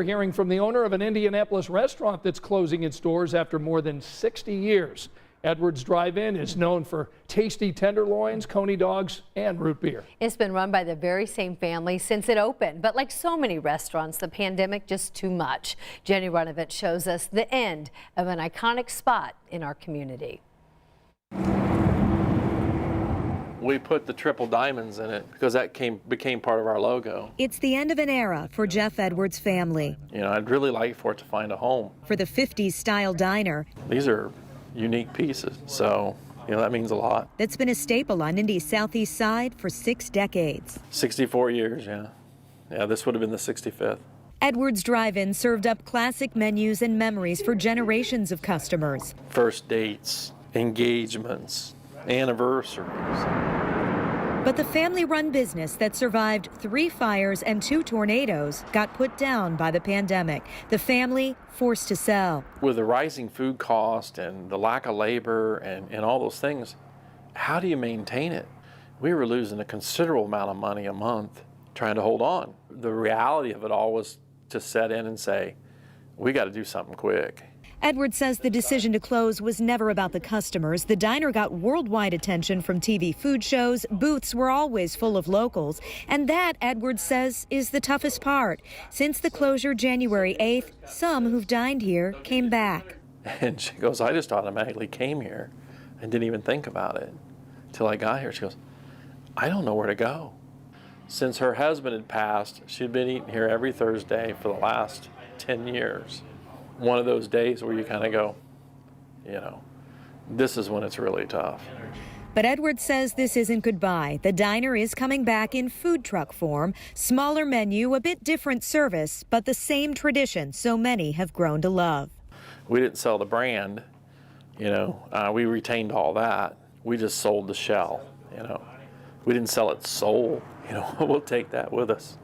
We're hearing from the owner of an Indianapolis restaurant that's closing its doors after more than 60 years. Edwards Drive-In is known for tasty tenderloins, coney dogs, and root beer. It's been run by the very same family since it opened, but like so many restaurants, the pandemic just too much. Jenny Runevitch shows us the end of an iconic spot in our community. We put the triple diamonds in it because that became part of our logo. It's the end of an era for Jeff Edwards' family. You know, I'd really like for it to find a home. For the 50s style diner. These are unique pieces, so you know that means a lot. That's been a staple on Indy's southeast side for 6 decades. 64 years, yeah. Yeah, this would have been the 65th. Edwards Drive-In served up classic menus and memories for generations of customers. First dates, engagements, anniversaries. But the family-run business that survived 3 fires and 2 tornadoes got put down by the pandemic. The family forced to sell. With the rising food cost and the lack of labor and all those things, how do you maintain it? We were losing a considerable amount of money a month trying to hold on. The reality of it all was to set in and say, we got to do something quick. Edwards says the decision to close was never about the customers. The diner got worldwide attention from TV food shows. Booths were always full of locals. And that, Edwards says, is the toughest part. Since the closure January 8th, some who've dined here came back. And she goes, I just automatically came here and didn't even think about it till I got here. She goes, I don't know where to go. Since her husband had passed, she'd been eating here every Thursday for the last 10 years. One of those days where you kind of go, you know, this is when it's really tough. But Edwards says this isn't goodbye. The diner is coming back in food truck form. Smaller menu, a bit different service, but the same tradition so many have grown to love. We didn't sell the brand, you know, we retained all that. We just sold the shell, you know. We didn't sell its soul, you know, we'll take that with us.